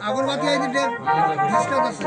আগরবাতি এই দিকে ডিস্টার্ব আছে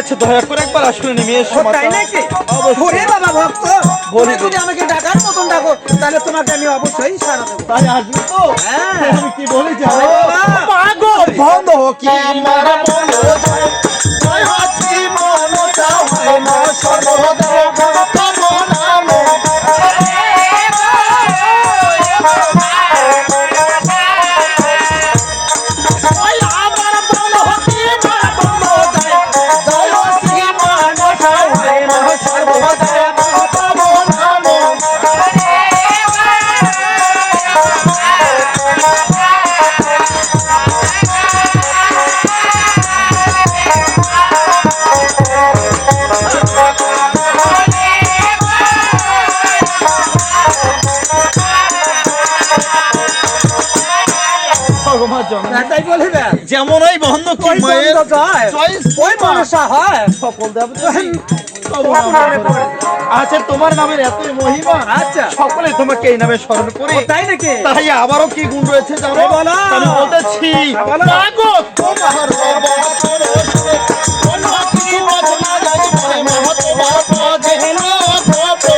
বলছে দয়া করে একবার আসলে নেমে এসো তাই নাকি? ওরে বাবা ভক্ত, তুমি যদি আমাকে ডাকার মতন ডাকো তাহলে তোমাকে আমি অবশ্যই সাড়া দেবো। তাই আসবে তো? হ্যাঁ। আমি কি বলি জানো? বাবা। পাগল বন্ধ কি মারা বন্ধ জয় হাসি মন চায় না সর্বদেব তব নাম ওই আমার বল হতি মারা বন্ধ জয় হাসি মন চায় না সর্বদেব তব নাম তাই বলিবে যেমন ওই বন্ধ কি ওই মায়ের বন্ধ যায়, জয় ওই মনসা হয়। সকল দেবতা আচ্ছা তোমার নামের এতই মহিমা আচ্ছা। সকলে তোমাকে এই নামে স্মরণ করি তাই নাকি? তাই আবারও কি গুণ রয়েছে জানো? তাই বলো। আমি বলতেছি বলো। মাগো তোমার অবতার রয়েছে, অন্য কি বাজনা যাই বলে মামা তোমার পদে হেলো প্রভু।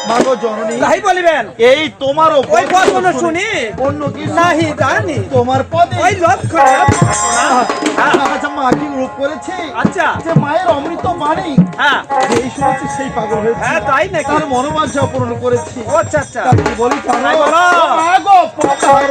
মাগো জননী তাই বলিবেন এই তোমার ওই বচন শুনি অন্য কি নাহি জানি তোমার পদে ওই লক্ষণ। আচ্ছা মা কি রূপ করেছে আচ্ছা যে মায়ের অমৃত বাণী হ্যাঁ এই শুনেছি সেই পাগল হয়েছে হ্যাঁ তাই নাকি? তার মনোবাঞ্ছা পূরণ করেছি ও আচ্ছা আচ্ছা তা কি বলি জানো? তাই বলো। মাগো পদার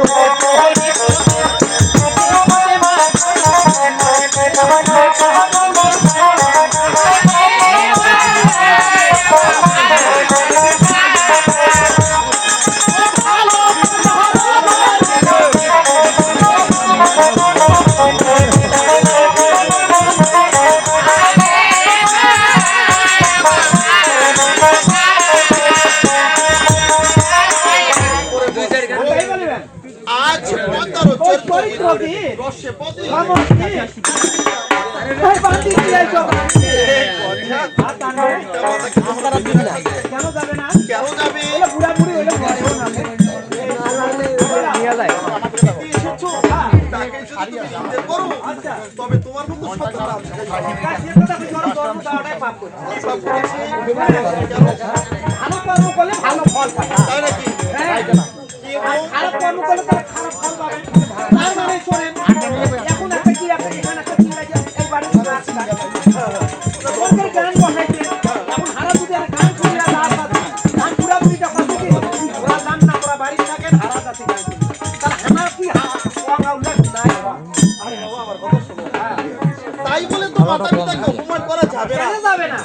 তাই বলিবেন আজ পদার ওই চরিত্রটি রসে পদে সমষ্টি ওই বান্দি দিলাই তো আর তার নামে কেন যাবে না? কেন যাবে ওলা বুড়া বুড়ি হইলে বয়স নামে নিয়ে যায়। এসেছো তাকে যদি তুমি নিজের করো তবে তোমার মতো সন্তান আছে। সে কথা কি করো, কর্ম দেওয়াটাই পাপ করছে। ভালো কর্ম করলে ভালো ফল পায়। তাই নাকি হ্যাঁ। আর খারাপ কর্ম করলে তারা খারাপ ফল পাবে। তার মানে শোনেন, এখন একটা কি একটা এখানে একটা কি লাগে, এই বাড়ির মধ্যে আছে না। সরকারি গান বসাইছে। এখন হারা যদি আর গান শুনি না, রাত রাত। গান পুরাপুরিটা কথা কি? ওরা গান না করা বাড়ি থাকেন, হারা জাতি গান শুনি। তাহলে আমার কি ওয়াঙ্গা উল্লেখ নাই হওয়া। আরে বাবা আমার কথা শোনো তাই বলে তো মাতা পিতাকে অপমান করা যাবে না কেন যাবে না?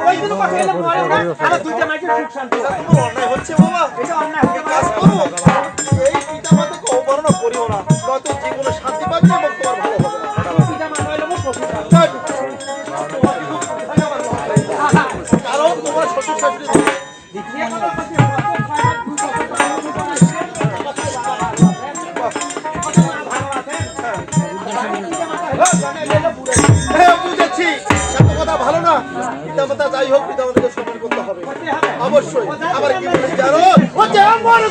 ওই দিন কথা এলে পরে ওরা আরো দুইটা মাইকে সুখ শান্তি হয়। তোমার অন্যায় হচ্ছে বাবা এটা অন্যায় হতে পারে। কাজ করো এই পিতা মাতাকে অবমাননা করিও না নয়তো জীবনে শান্তি পাবে না এবং তোমার ভালো হবে না পিতা মা নইলে মুখ প্রসিদ্ধ। কারণ তোমার শ্বশুর শাশুড়ি যে কথা বলছি, কত ছয় মাস, দুই বছর, দুই বছর আসছে। কত মা ভালো আছেন? পিতা মাতা হলো, জনে এলো বুড়ো। হ্যাঁ বুঝেছি এত কথা ভালো না পিতা মাতা যাই হোক পিতা মাতাকে সম্মান করতে হবে করতে হবে। অবশ্যই আবার কি বলি জানো ও যে আমার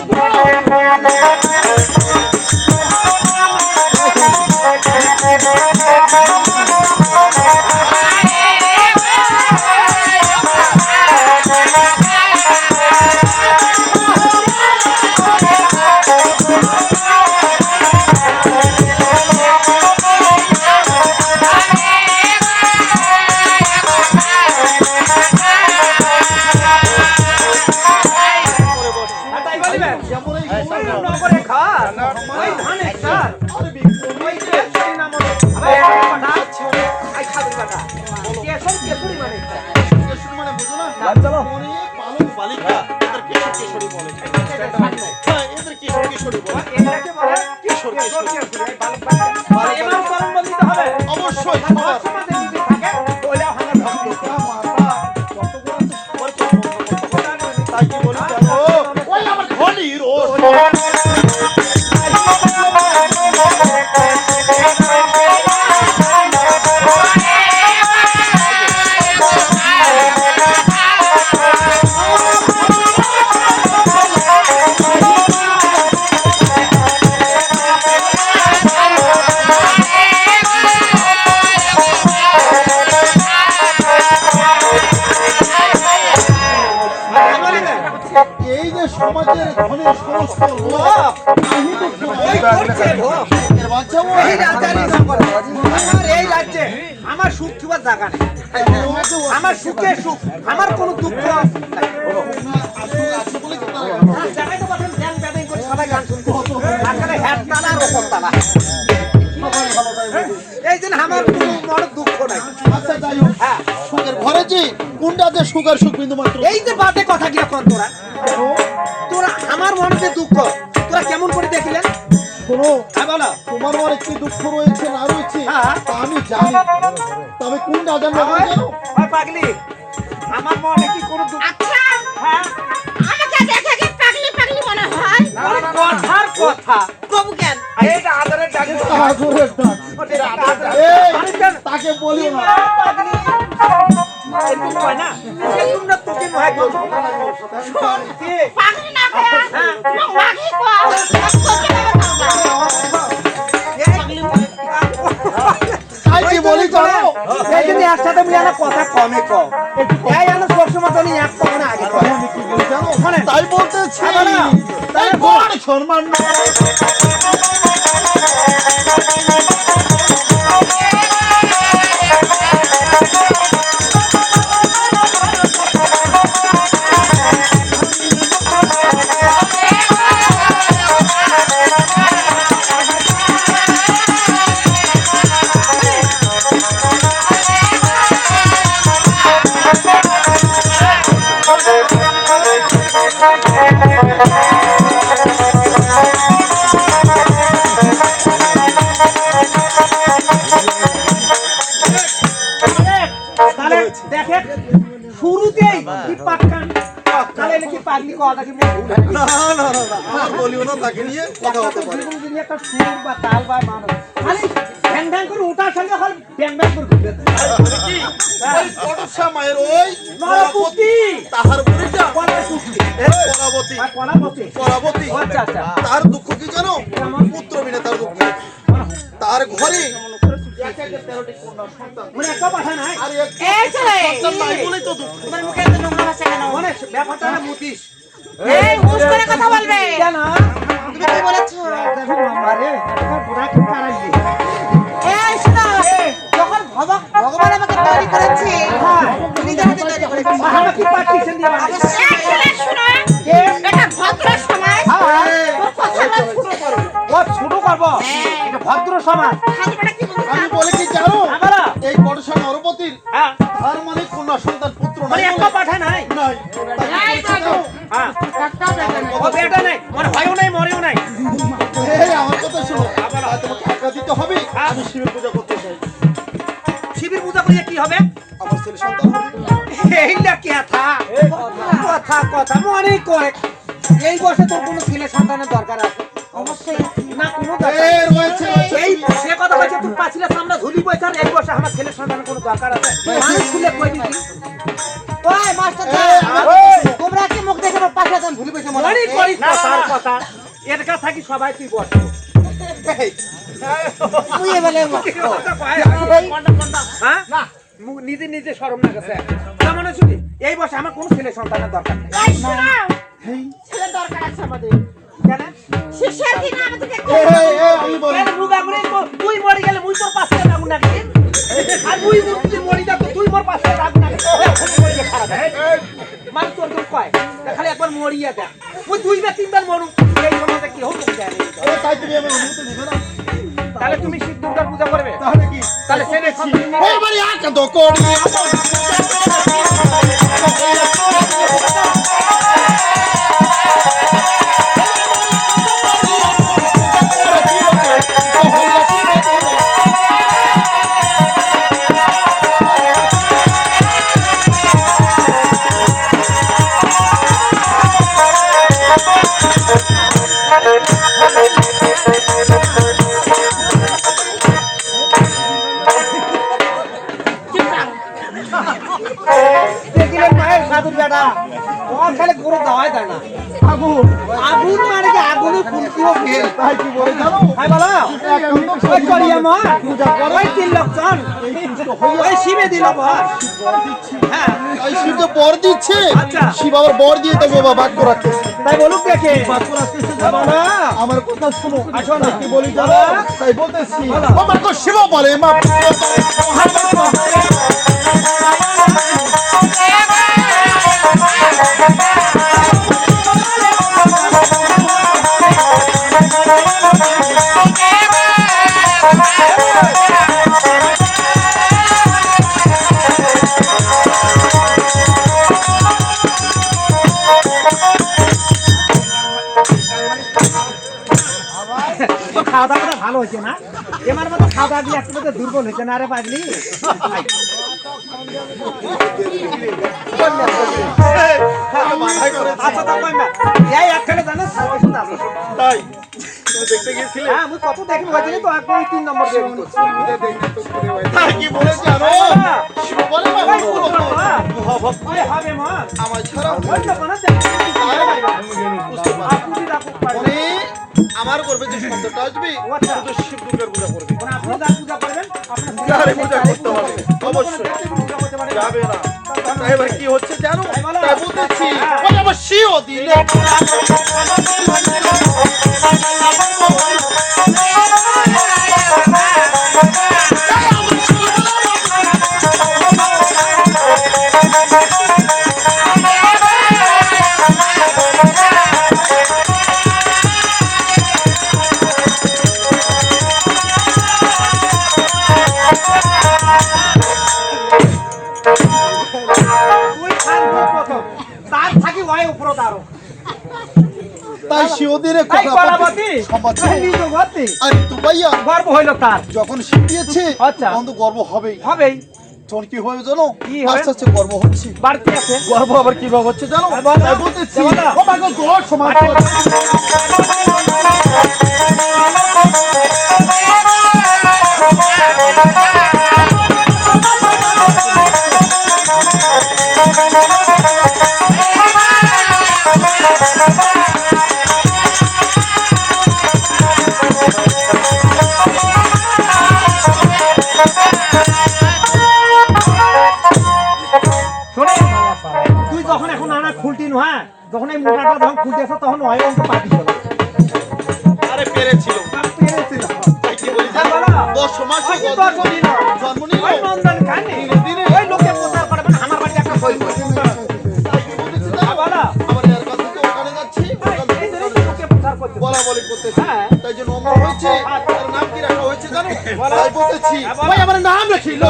আর তাই বলিবেন? যেমন এই ওই নগরে ঘর, ওই ধান সুখ থুবার জায়গা নেই। আমার সুখে সুখ, আমার কোনো দুঃখ নাই। জায়গায় তো বলেন জ্ঞান ব্যাটিং করে সবাই গান শুনতে আজকালে হ্যাট তালা আর ওপর তালা। এই জন্য আমার কোনো বড় দুঃখ নাই। আচ্ছা যাই হোক, হ্যাঁ, সুখের ঘরে যে কোনটা যে সুখ আর সুখ বিন্দু মাত্র। এই যে বাদে কথা গিয়া কোন তোরা তোরা আমার মনে যে দুঃখ তোরা কেমন করে দেখলেন? শোনো, হ্যাঁ বলো। তোমার মনে কি দুঃখ রয়েছে না রয়েছে হ্যাঁ। তা আমি জানি, তবে কোনটা জানবো জানো? ওই পাগলি, আমার মনে কি কোনো দুঃখ? আচ্ছা হ্যাঁ, আমাকে দেখে কি পাগলি পাগলি মনে হয়? আরে কথার কথা। প্রভু জ্ঞান এইটা আদরের ডাক। আদরের ডাক। ওটা আদরের ডাক। এই, আরে কেন? তাকে বলিও না। পাগলি। এরকম কয় না? এরকম না তোকে নয় গো। কি? পাগলি না কয়া মাগি কো তাই কি বলি জানো? এই জন্য একসাথে মিলে না কথা কমে কম। এই আলো সবসময় তো এক কথা না আগে কয়। আমি কি বলি জানো? শোনেন। তাই বলতেছি। হ্যাঁ, বলো। তাই বড় সম্মান না। তাহলে দেখেন শুরুতেই কি পাক্কান তাহলে কি পাগলি কথা কি ভুল? না না না না, আমার বলিও না, তাকে নিয়ে কথা হতে পারে। জীবন যদি একটা সুর বা তাল বা মানুষ খালি ঢ্যাং ঢ্যাং করে ওঠার সঙ্গে হল ব্যাং ব্যাং করে ঘুরবে। কি ওই পটসা মায়ের ওই নরপুতি তাহার বুড়িটা কলা পুতি পরাবতী আর কলা পুতি। পরাবতী আচ্ছা আচ্ছা। তার দুঃখ কি জানো? পুত্র বিনা তার দুঃখ। তার ঘরে মানে একটা কথা নাই। আর এক এই ছেলে সন্তান নাই বলেই তো দুঃখ। তোমার মুখে এত নোংরা ভাষা কেন? মানে ব্যাপারটা না মুতিস। এই হুঁশ করে কথা বলবে। কেন? তুমি কি বলেছো? দেখো মামারে একটা বুড়া কি কারাইছে। এই শোনো, যখন ভগবান আমাকে তৈরি করেছে নিজের হাতে তৈরি করেছে। আমরা কি পার্টিশন দিয়ে বানাইছি? এই ছেলে শোনো, এটা ভদ্র সমাজ। তোর কথাটা ছোট করো। ও ছোট করবো এটা ভদ্র সমাজ। হাতটা কি বলছো? আমি বলে কি জানো? আবার এই পটসা নরপতির হ্যাঁ তার মানে কন্যা সন্তান পুত্র মানে নাই একটা বলে- পাঠা নাই। নাই। এই বাবু, হ্যাঁ একটা বেটা নেই। ও বেটা নাই মানে হয়ও নাই মরেও নাই। এই আমার কথা শোনো, আর তোমাকে টাকা দিতে হবে। আমি শিবের পূজা করতে চাই। শিবির পূজা করিয়ে কি হবে? আমার ছেলে সন্তান হবে। এইটা কথা কথা কথা মনে করে এই বয়সে তোর কোনো ছেলে সন্তানের দরকার আছে? অবশ্যই না কোনো দরকার এই নেই। রয়েছে এই সে কথা বলছে তুই পাছিলা সামনে ঝুলি বইছে আর এই বয়সে আমার ছেলে সন্তানের কোনো দরকার আছে? মানুষ খুলে কই দিবি? ওই মাস্টার তোমরা কি মুখ দেখে পাশে আছেন ভুলি বসে মনে মনে হয়? করিস না তার কথা। এর কাছে থাকি সবাই তুই বস। তুই বলে হ্যাঁ না নিজে নিজে শরম না গেছে কেমন আছো কি? এই বয়সে আমার কোনো ছেলে সন্তানের দরকার নেই। এই শোনো, ছেলে দরকার আছে আমাদের। কেন? শিষ্যের কি না আমাদেরকে আমি বলি কেন রুগা করে তুই মরে গেলে মুই তোর পাশে থাকুন নাকি? আর মুই যদি মরি যা তুই মোর পাশে থাকুন নাকি? মানে তোর দুঃখ হয় খালি একবার মরিয়া দেখ মুই দুইবার তিনবার মরু এই সমাজে কি হোক জানি। তাই তুমি আমার অনুমতি দিবে না? তাহলে তুমি শিব দুর্গার পূজা করবে? তাহলে কি? তাহলে ছেলে সন্তান ওই বাড়ি আঁকা তো করি। দেখিলেন মায়ের সাধুর বেটা ওর খালি গরু দাওয়াই দেয় না। আগুন আগুন মানে কি আগুনে ফুলকিও ফেল। তাই কি বলে জানো? হাই বলো এখন তো ওই করিয়া মা পূজা করে। ওই 3 লক্ষণ ওই শিবে দিল বর। হ্যাঁ তাই শিব যে বর দিচ্ছে, আচ্ছা। শিব আবার বর দিয়ে তো বাবা বাক্য রাখতেছে। তাই বলুক দেখে বাক্য রাখতেছে বলো আমার কথা শোনো। আসো না। কি বলি জানো? তাই বলতেছি বলো। ও বাক্য শিব বলে মা তো খাওয়া দাওয়াটা ভালো হয়েছে না? এমার মতো খাওয়া দাওয়া দিয়ে একটু দুর্বল হয়েছে না রে পাগলি? আচ্ছা তো কই না, এই একখানে জানিস তাই তুমি দেখতে গিয়েছিলে? হ্যাঁ আমি কত দেখি হয়েছে তো একদম 3 নম্বর দিয়ে দিচ্ছি। তাই কি বলেছে জানো? শিব বলে মা ওই পুত্র মা, ওই হবে মা, আমার ছাড়া ওই তো কোনা দেখি বুঝতে পারছি। আপনি রাখুক পারে। মানে আমার করবে যে সন্তানটা আসবে শুধু শিব দুর্গার পূজা করবে। মানে আপনি যা পূজা করবেন আপনার যারে পূজা করতে হবে অবশ্যই পূজা করতে পারে যাবে না। তাই এবার কি হচ্ছে জানো? তাই বলতেছি ওই আমার শিও দিলে তুই খান প্রথম তার থাকি ওই উপর দাঁড়ো তাই শিও দিলে তাই কথা কলাবতী সমাজ তাই নিজ গতি আরে তো ভাইয়া গর্ব হইল তার যখন শিব দিয়েছে আচ্ছা। তখন তো গর্ব হবেই। হবেই তখন কি হবে জানো? কি হবে? আস্তে আস্তে গর্ব হচ্ছে। বাড়তি আছে গর্ব আবার কি ভাবে হচ্ছে জানো? আর বলো। তাই বলতেছি বলো। ও মা গো গড সমাজ শোনে তুই যখন এখন আনা খুলটি নু হ্যাঁ যখন এই মোটাটা যখন খুলতেছ তখন ওই অঙ্ক পাতি চলো আরে পেরেছিল। পেরেছিল তাই কি বলি হ্যাঁ, জানো? বলো। 10 মাসে ওই গর্ব দশ দিন জন্ম নিল। ওই নন্দন খানে দিনে দিনে। ওই লোকে প্রচার করবে আমার বাড়ি একটা সই করে তাই কি বলতেছি জানো? বলো। আবার এর কাছ থেকে ওখানে যাচ্ছি ওখান থেকে এই জন্যই তো লোকে প্রচার করতে বলা বলি করতেছি। হ্যাঁ। তাই জন্য অমর হয়েছে। তার নাম কি রাখা হয়েছে জানো? বলো। তাই বলতেছি হ্যাঁ, বলো। ভাই আমার নাম রাখিল।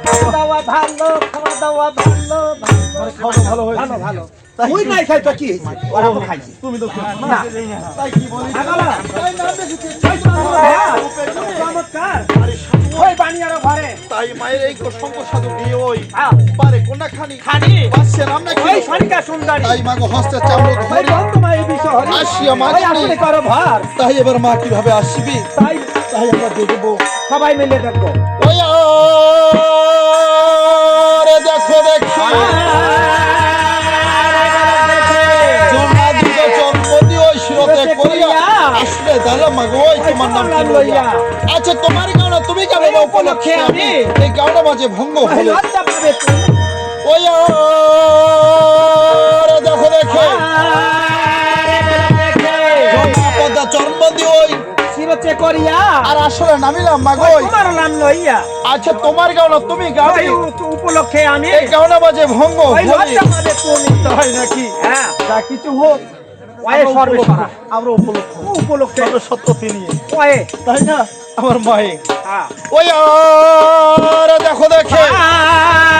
খাওয়া দাওয়া ভালো খাওয়া দাওয়া ভালো ভালো খাওয়া ভালো হয়েছে। ভালো ভালো তাই তুই নাই খাই তো কি হয়েছে ওরা তো খাইছে তুমি তো না তাই কি বলি হ্যাঁ, বলো। তাই নাম রেখেছে। হ্যাঁ, চমৎকার আরে সাধু ওই বানিয়ার ঘরে তাই মায়ের এই শঙ্কর সাধু বিয়ে ওই হ্যাঁ, পারে কোনটা খানি খানি বাসছে নাম নাকি ওই সনিকা সুন্দরী তাই মা গো হস্তে চামড় ওই ধরে বন্ধুমা এই বিষয় হরি আসিয়া মা ওই আসলে করো ভার তাই এবার মা কিভাবে আসবি তাই তাই আমরা দেখবো সবাই মিলে দেখবো ওই আরে দেখো দেখো জমা দিকে চলপতি ওই শিরতে করিয়া আসলে দাদা মা গো ওই তোমার নাম কি লইয়া আচ্ছা তোমার গাওনা তুমি গাবে না উপলক্ষে আমি এই গাওনা মাঝে ভঙ্গ হলো লজ্জা পাবে তুমি ওই আরে দেখো দেখো জমা পদ্মা চরমদি ওই শিরচে করিয়া আর আসলে নামিলাম মা গো ওই। তোমার নাম লইয়া আচ্ছা তোমার গাওনা তুমি গাও ওই উপলক্ষে আমি এই গাওনা মাঝে ভঙ্গ ওই হলো লজ্জা পাবে তুমি তাই নাকি হ্যাঁ যা কিছু হোক ওয়ে আমরা সর্বেশ্বরা আমরা উপলক্ষ উপলক্ষে সর্ব সত্য তিনি ওয়ে তাই না আমার মায়ে হ্যাঁ ওই আরে দেখো দেখে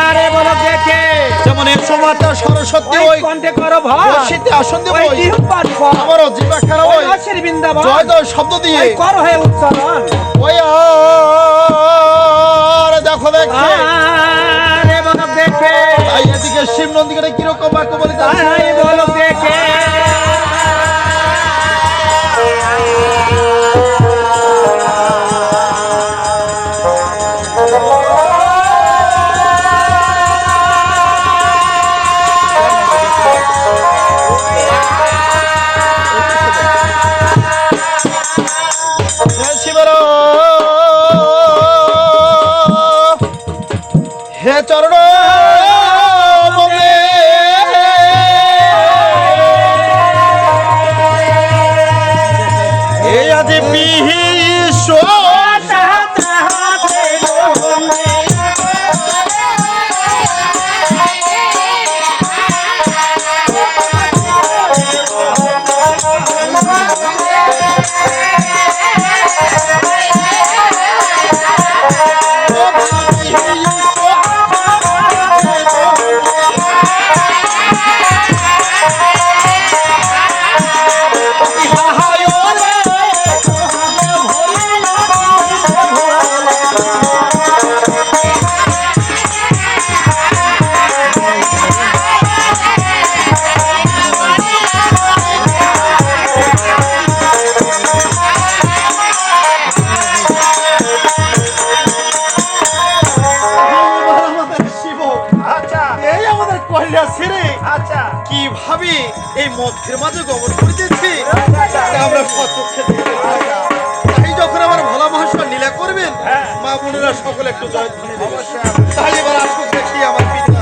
আরে বলো দেখে যেমন 100 মাত্রা সরস্বতী ওই ওই কণ্ঠে করো ভয় বর্ষিতে আসন দিব ওই ওই দিহুপাত কর আমারও জিবা খারাপ ওই ওই রসের বৃন্দাবন জয় জয় শব্দ দিয়ে ওই কর হয়ে উচ্চারণ ওই আরে দেখো দেখে আরে বলো দেখে তাই এদিকে শিব নন্দীকে কিরকম বাক্য বলি আরে বলো দেখে শিবের হে চরণ বন্দে কিভাবে এই মধ্যের মাঝে গমন করিতেছি আমরা সচক্ষে দেখতে পাই। তাই যখন আমার ভোলা মহাশয় লীলা করবেন মা বোনেরা সকলে একটু জয়ধ্বনি দেবেন। তাই এবার আসুক দেখি আমার পিতা।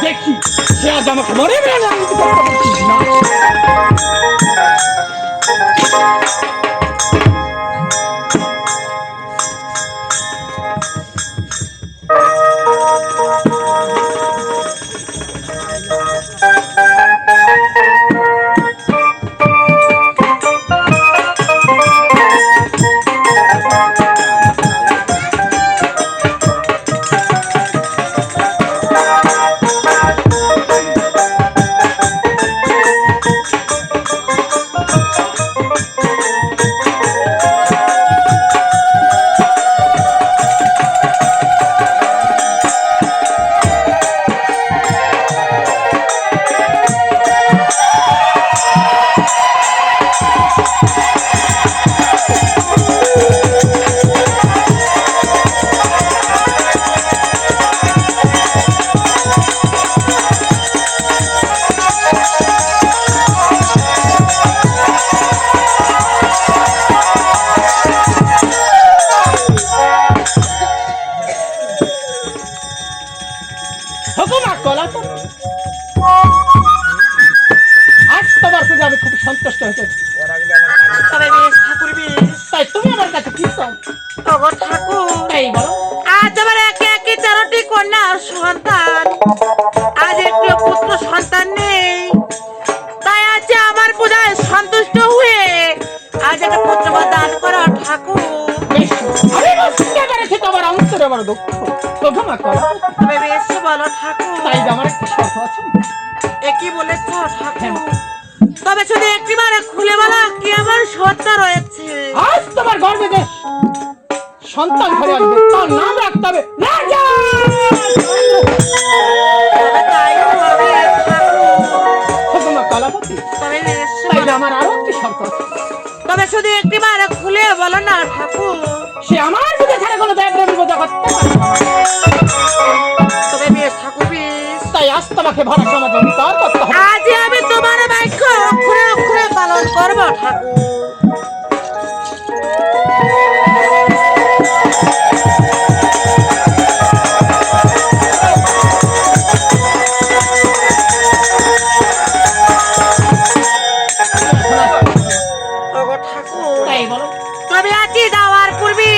দেখি সে আজ আমাকে মরে আমি খুব সন্তুষ্ট হয়েছি। তবে বেশ ঠাকুর বেশ। তাই তুমি আমার কাছে কি চাও? ওগো ঠাকুর, তাই বলো। আজ আমার একে একে 4টি কন্যা আর সন্তান, আজ একটু পুত্র সন্তান নেই। তাই আজ আমার পূজায় সন্তুষ্ট হয়ে আজ একটা পুত্র দান করো ঠাকুর। বেশ, আমি বুঝতে পেরেছি তোমার অন্তরে বড় দুঃখ। প্রথমা করো। তবে বেশ বলো ঠাকুর। তাই আমার একটা শর্ত আছে। একই বলেছ ঠাকুর, তবে শুধু একটিবার খুলে বলো কি আমার সত্তা রয়েছে। আজ তোমার গর্বে যে সন্তান ঘরে আসবে তার নাম রাখতে হবে রাজা। তবে তাই হবে ঠাকুর। প্রথমা কলাপতি। তবে বেশ তাই আমার আরো একটি শর্ত আছে। তবে শুধু একটিবার খুলে বলো না ঠাকুর। সে আমার বুঝে ছাড়া কোনো ব্যাকগ্রাউন্ড বোঝা করতে পারে না। তবে বেশ ঠাকুর বেশ। তাই আজ তোমাকে ভরা সমাজ অঙ্গীকার করতে হবে। আজ আমি তোমার বাক্য অক্ষরে অক্ষরে পালন করবো ঠাকুর। তাই বলো। তবে আজ যাওয়ার পূর্বে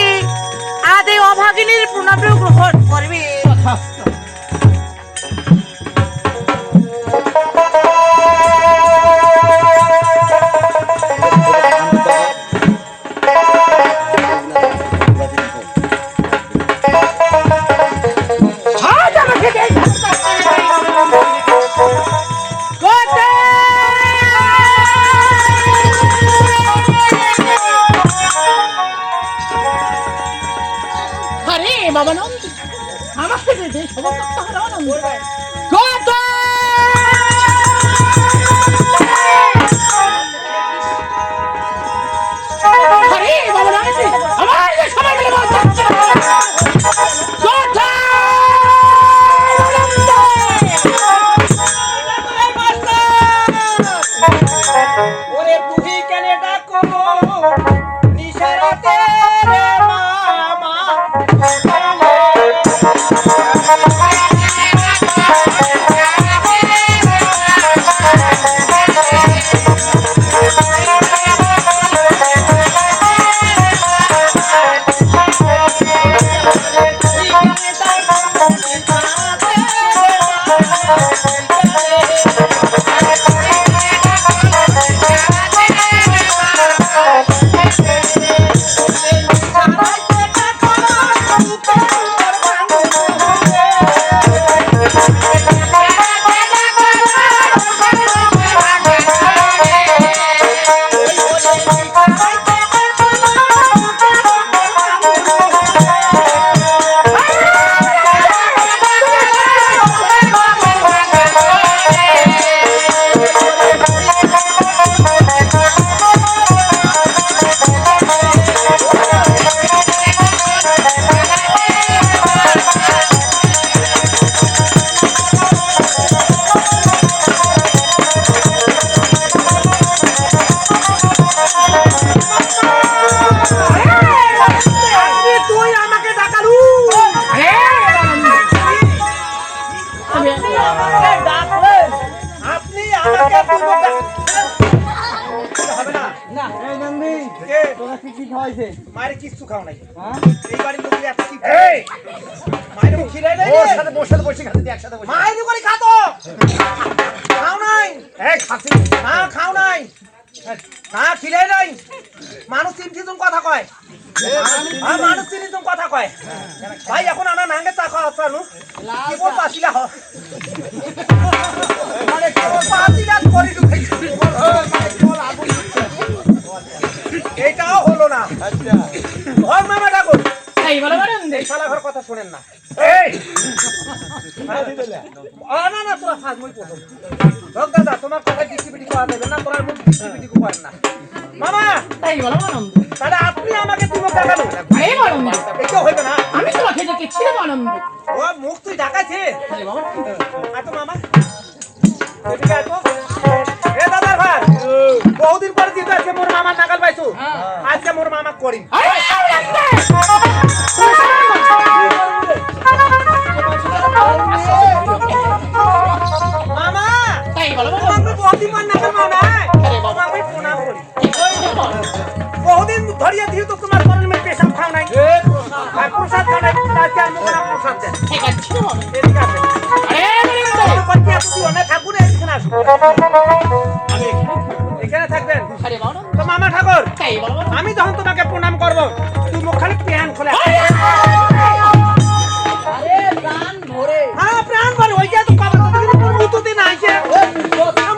আজ এই ভগিনীর প্রণাম গ্রহণ করবে। আজ আমাকে দেখ আরে বাবা নন্দ আমাকে দে দে সমস্ত হারাও নন্দ কত আরে বাবা নন্দ আমার যে সবাই মিলে বল কত ওরে তুই কেন ডাকো নিশারাতে রে মামা তুই আমাকে ডাকালু আপনি আমাকে হবে না না এই নন্দী কে তোরা কি খাওয়াইছে মায়ের কিছু খাও নাই হ্যাঁ এই বাড়ির লোকের এত কি মায়ের মুখ খিলাই নাই ওর সাথে বসে খাতে একসাথে বসে মায়ের করে খাতো খাও নাই এই খাসি না খাও নাই না খিলাই নাই মানুষ তিনজন কথা কয় আর মানুষ তিনজন কথা কয় ভাই এখন আনা নাঙ্গে চা খাওয়া চালু কি বল পাছিলা হ মানে কেবল পাছিলা করি ঢুকাইছি এইটাও হলো না আচ্ছা ঘর মামা ঠাকুর এই বলো নন্দ এই শালা ঘর কথা শুনেন না এই না না তোরা ফাজ মই পড়ো রক দাদা তোমার কথা ডিস্ট্রিবিউট করা যাবে না তোরা মুখ ডিস্ট্রিবিউট করেন না মামা এই বলো নন্দ তাহলে আপনি আমাকে তুমি দেখালো এই বলো নন্দ এটা হইবে না আমি তোমাকে দেখেছি রে নন্দ ও মুখ তুই ঢাকাইছে আরে বাবা আতো মামা এদিকে আতো এ দাদার ভাই বহুদিন পরে দিতে আছে মোর মামা নাগাল পাইছো আজকে মোর মামা করি আরে মামা এই বলো তোমাকে বহুদিন পর নাগাল মাও না আরে বাবা আমি প্রণাম করি নন্দ বহুদিন ধরিয়ে দিও তো তোমার শরীর মে পেশাব খাও নাই আর প্রসাদ খাও নাই তার চার মুখ না প্রসাদ দেন ঠিক আছে বাবা এদিকে আসেন আরে নন্দ কোন কি আপনি অনেক ঠাকুর এখানে আসুন আমি এখানে থাকবেন আরে বাবা তো মামা ঠাকুর এই বলো আমি যখন তোমাকে প্রণাম করব তুই মুখ খালি প্যান খোলা আরে প্রাণ ভরে হ্যাঁ প্রাণ ভরে ওই যে তো কবে তো মুতুতে নাই যে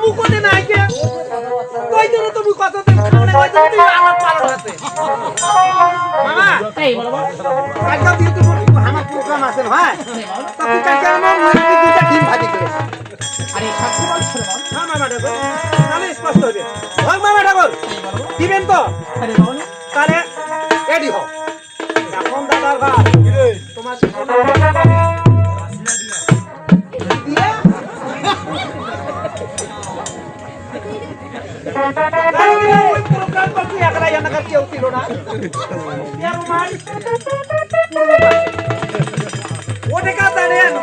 মুকুতে নাই যে কই দিন তুমি কত দিন খাও না ওই দিন তুই আমার পালন আছে মামা এই বলো আজকে দিন তুমি আমার প্রোগ্রাম আছে ভাই তো তুই কাকে আমার মুরগি দুইটা ডিম ভাজি করে আরে সত্যি বলছো রে বাবা হ্যাঁ মামা ঠাকুর তাহলে স্পষ্ট হবে হোক মামা ঠাকুর দিবেন তো আরে বাবা তাহলে রেডি হও এখন দাদার ভাই তোমার দিয়ে প্রোগ্রাম করছি একলা জানাকার কেউ ছিল না ওটা কা জানেন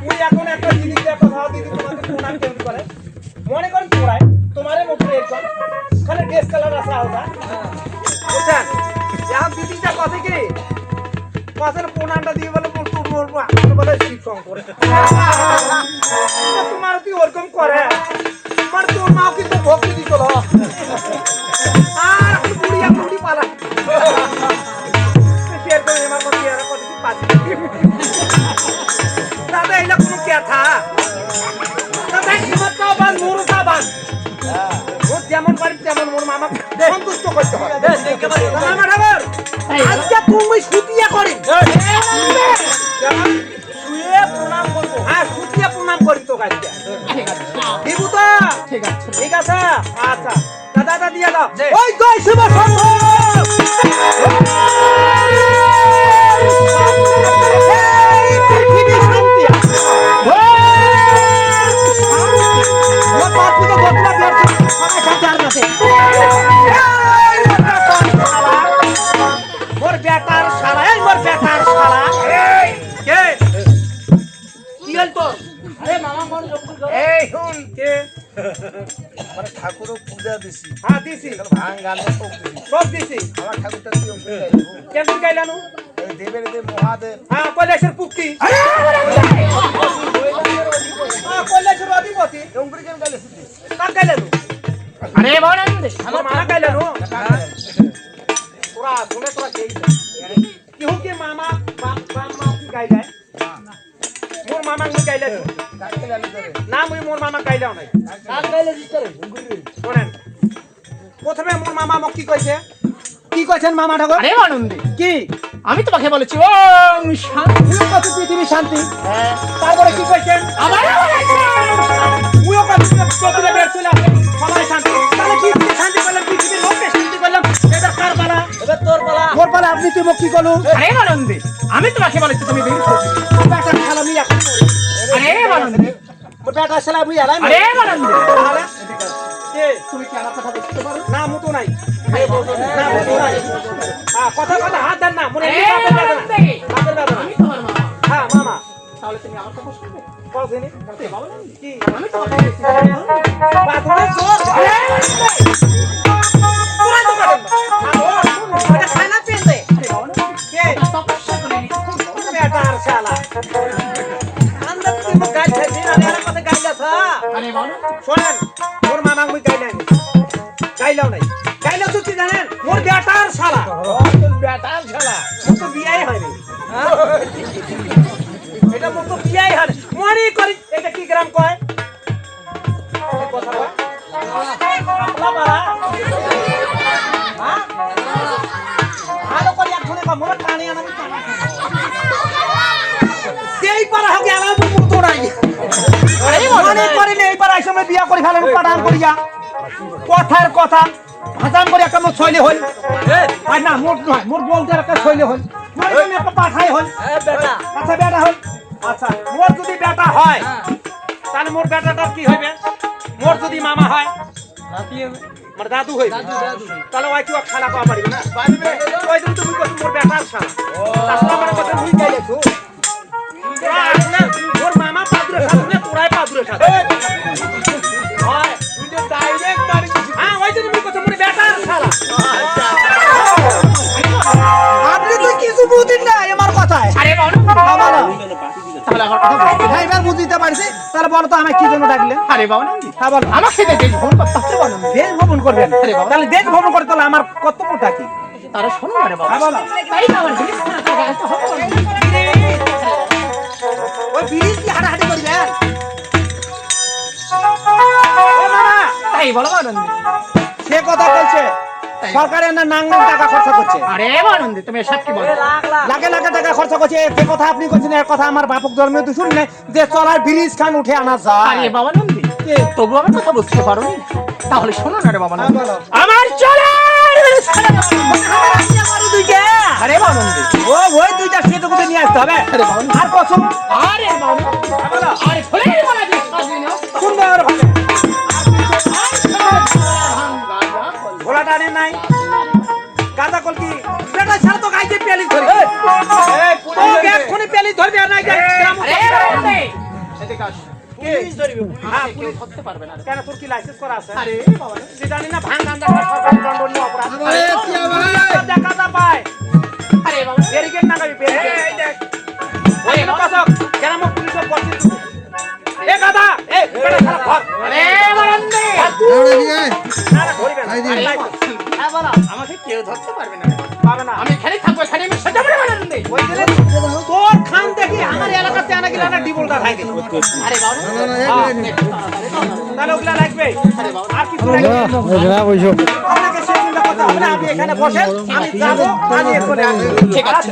ওই এখন একটা জিনিস একটা ভাও দিদি তোমাকে প্রণাম কেউ করে মনে করেন তোরাই তোমারে মুখে একজন খালি ড্রেস কালার আসা ওটা বুঝছেন এখন দিদি পাশের প্রণামটা দিয়ে বলে তোর বলে শিব শঙ্কর তোমার তুই ওরকম করে তোমার তোর মাও কিন্তু ভক্তি দিত আর বুড়িয়া বুড়ি পালা শেয়ার করে আমার কথা আর কথা কি পাচ্ছি দাদা এলা কোনো কথা দাদা হিমত বান মুরুকা বান ও যেমন পারি তেমন মোর মামা সন্তুষ্ট করতে হয় মামা ঠাকুর আজকে তুমি সুতিয়া করি শুয়ে প্রণাম করবো হ্যাঁ সুতিয়া প্রণাম করি তো আজকে দিবু তো ঠিক আছে ঠিক আছে আচ্ছা দাদা দাদা দিয়ে দাও ওই জয় শিব শম্ভু এই পৃথিবী শান্তি ও পাঁচ পুজো গোতলা বের সবাই শান্তি আর আছে মোর বেটার শালা এই মোর বেটার শালা এই কে কি হল তোর আরে মামা কোন যোগ এই শুন কে মানে ঠাকুরও পূজা দিছি হ্যাঁ দিছি ভাঙ গান সব দিছি আমার ঠাকুরটা কি অঙ্কে কেমন গাইলানু এই দেবের দেব মহাদেব হ্যাঁ কৈলাসের পুক্তি হ্যাঁ কৈলাসের অধিপতি অঙ্কুরি কেন গাইলে সিদ্ধি কাক গাইলানু আরে বানান্দে আমার মামা গাইলানু তোরা শুনে তোরা কে কি হো কি মামা বাপ মা কি গাইলাই মোর মামা মুই গাইলাছু কাকে গাইলে করে না মুই মোর মামা গাইলাও নাই কাক গাইলে দিতে রে শুনেন প্রথমে মোর মামা মোক কি কইছে কি কইছেন মামা ঠাকুর আরে আনন্দে কি আমি তোমাকে বলেছি ওম শান্তি মুইও কত পৃথিবী শান্তি তারপরে কি কইছেন আবার মুইও কত পৃথিবী বের চলে আসে সবাই শান্তি তাহলে কি শান্তি করলাম পৃথিবীর লোককে শান্তি করলাম এবার কার পালা এবার তোর পালা মোর পালা আপনি তুই মোক কি করলু আরে আনন্দে আমি তোমাকে বলেছি তুমি বের করো বেটা খেলা আমি এখন করি আরে আনন্দে মোর বেটা খেলা আমি এলাই আরে আনন্দে তাহলে কে তুমি কি আমার কথা বুঝতে পারো না মুতো নাই না মুতো নাই কথা কথা হাত দেন না মনে হাতের বেদনা হাতের বেদনা আমি তোমার মা হ্যাঁ মামা তাহলে তুমি আমার কথা শুনবে বল দিনি বাবা আনন্দে কি আমি তোমাকে বলেছি বাথরুমে চোর তোরা তো করেন এটা খানা পেতে কে তপস্যা করে বেটা আর শালা আন্দাজ তুই মোক গাইছ দিন আমি আর কথা গাইলাছ আরে বলো শুনেন মোর মামা মুই গাইলাই গাইলাও নাই গাইলাও তো কি জানেন মোর বেটা আর শালা বেটার খেলা মোর তো বিয়াই হয়নি এটা মোর তো বিয়াই হয়নি মরি করি এটা কি গ্রাম কয় কথা কয় আপলা পারা হ্যাঁ ভালো করে এখনই কয় মোর টানি আনা এই পারা হবে আমার মুখ তো নাই মনে করে এই পারা আইসে বিয়া করে ফেলেন পাঠান করিয়া কথার কথা ভাজান করে একটা মোর ছইলে হল আর না মোর নয় মোর বলতে একটা ছইলে হল মোর জন্য একটা পাঠাই হল বেটা আচ্ছা বেটা হল আচ্ছা মোর যদি বেটা হয় তাহলে মোর বেটাটা কি হইবে মোর যদি মামা হয় নাতি হবে মোর দাদু হইবে দাদু তাহলে ওই কি খালা পাওয়া পারিবে না পারিবে ওই দিন তুমি কত মোর বেটার শালা তাহলে আমার কথা মুই গাইলেছো মোর মামা পাদুরে সাথে তোরাই পাদুরে সাথে হয় তুই যে ডাইরেক্ট মারি হ্যাঁ ওই দিন মুই কত মোর বেটার শালা আপনি তো কিছু বুঝিন না আমার কথায় আরে বলো তাহলে আমার কথা বলো হ্যাঁ এবার বুঝিতে পারছি তাহলে বলো তো আমায় কি জন্য ডাকলে আরে বাবা আনন্দে হ্যাঁ বলো আমাকে দেখে ফোন করতে হবে দেশ ভ্রমণ করবেন তাহলে দেশ ভ্রমণ করে তাহলে আমার কর্তব্যটা কি তারা শোনো আরে বাবা হ্যাঁ বলো তাই তো আমার জিনিস না থাকা তো হবে ওই ব্রিজ কি হাঁটাহাঁটি করবেন ও মামা তাই বলো আনন্দে সে কথা বলছে সরকারের না নাং টাকা খরচা করছে আরে আনন্দে তুমি এসব কি বলো লাখে লাখে টাকা খরচা করছে যে কথা আপনি করছেন এর কথা আমার বাপক জন্মে তো শুনি না যে চলার ব্রিজ খান উঠে আনা আরে যায় বাবা আনন্দে কে? তবু আমার কথা বুঝতে পারো তাহলে শোনো না রে বাবা হ্যাঁ, আনন্দে বলো। আমার চলার আরে বাবা আনন্দে ও ওই দুইটা সেতু করে নিয়ে আসতে হবে আরে বাবা আর কসম আরে বাবা আরে ফুলের মালা দিয়ে সাজিয়ে সুন্দর ভাবে নাও ঘোড়াটা আনে নাই গাঁদা কলকি বেটা ছাড়া তো গাইতে পেলি ধরে ও এক্ষুনি পেলি ধরবে আর নাই পুলিশ ধরবে হ্যাঁ পুলিশ করতে পারবে না কেন তোর কি লাইসেন্স করা আছে আরে বাবা তুই জানি না ভাঙ গান্দা সরকারি দণ্ডনীয় অপরাধ আরে কি হবে গাঁদা পায় আরে বাবা ব্যারিকেড না গাবি ব্যারিকেড বেটা খারাপ ঘর। আরে মারান্ডে আমাকে কেউ ধরতে পারবে না। পাবে না। আমি খালি থাকবো, খালি আমি সেটা বলে মারান্ডে। ওই দিনে তোর খান দেখি আমার এলাকাতে আনা গেলে না ডিবলটা থাকে। আরে বাবা, তাহলে ওগুলা লাগবে। আর কিছু লাগবে? আপনাকে সে চিন্তা করতে হবে না, আপনি এখানে বসেন, আমি যাবো, আমি চলে আসবো। ঠিক আছে।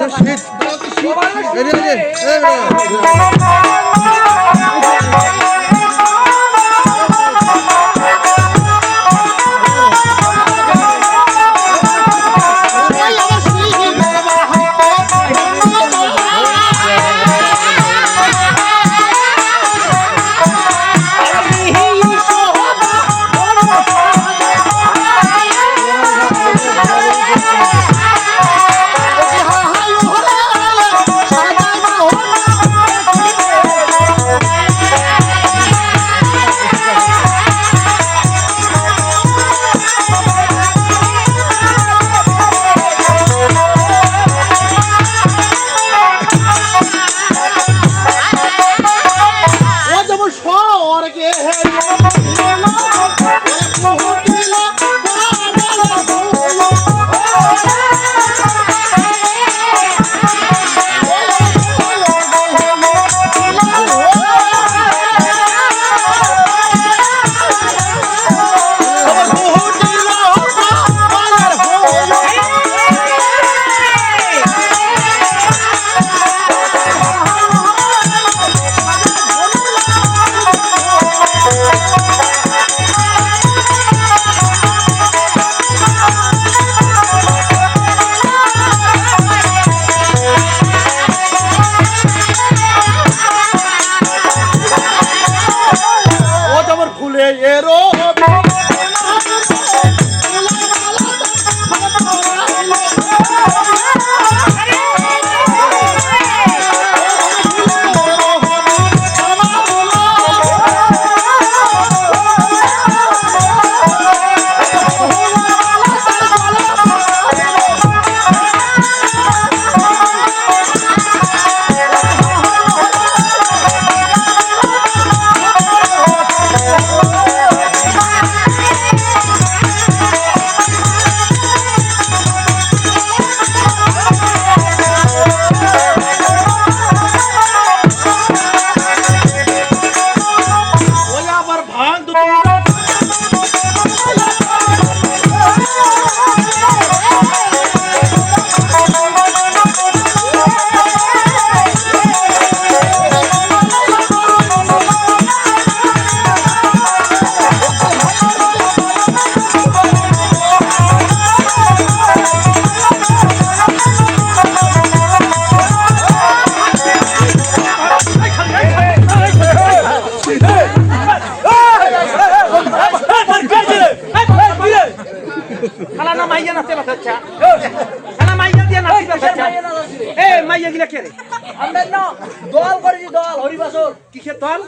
দল করেছি, দল হরিবাসর। কিসের দল?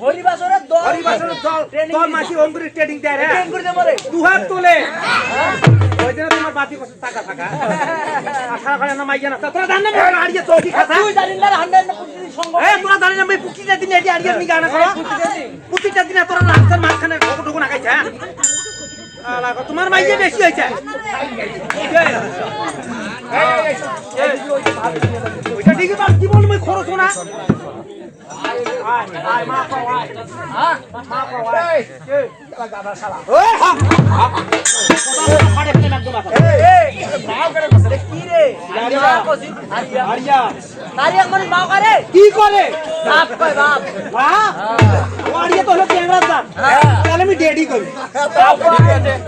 হরিবাসরের দল। হরিবাসরের দল। দল মাসি অঙ্কুরের ট্রেডিং দেয় রে। ট্রেনিং করে দে মরে। দুহাত তোলে। ওই দিনে তোমার বাতি কত টাকা থাকা। আশা করে না মাইয়া না। তোরা জান না আড়িয়ে চৌকি খাতা। তুই জানিস না হান্ড্রেড না প্রতিদিন সঙ্গ। এ তোরা জানিস না আমি পুকিটা দিনে এটি আড়িয়ে নি গানা করো। পুকিটা দিনে তোরা রাস্তার মাঝখানে ঢোকো না খাইছ। আলা তোমার মাইয়া বেশি হইছে। ওইটা ঠিকই বাস কি বল মই খরচ না। আয় আয় মা পাও আয়। হ্যাঁ মা পাও আয়। এই গাদা শালা। ওই হ্যাঁ ফাড়ে ফেলে নাক দোলা। এই মাও করে বসে কি রে? আরিয়া কসি আরিয়া। আরিয়া আরিয়া মানে মাও করে? কি করে? বাপ কয় বাপ। হ্যাঁ ও আরিয়া তো হলো ক্যাংরা জাত। তাহলে আমি ডেডি করি। বাপ কয়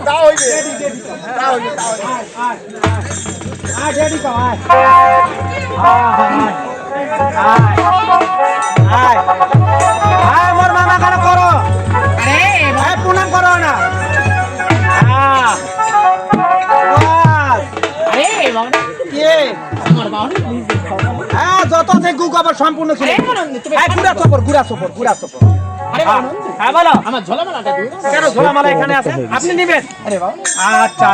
তা হইবে আয় আয় ডেডি কো আয়। আয় আয় মোর মামা কানে করো। আরে ভাই প্রণাম করো না। হ্যাঁ আরে বাবা কে আমার বাবা হ্যাঁ যত যে গু কবর সম্পূর্ণ ছিল। আরে বলুন তুমি হ্যাঁ গুড়া সফর আরে বাবা হ্যাঁ বলো আমার ঝোলামালাটা দিও কেন ঝোলামালা এখানে আছে আপনি নেবেন। আরে বাবা আচ্ছা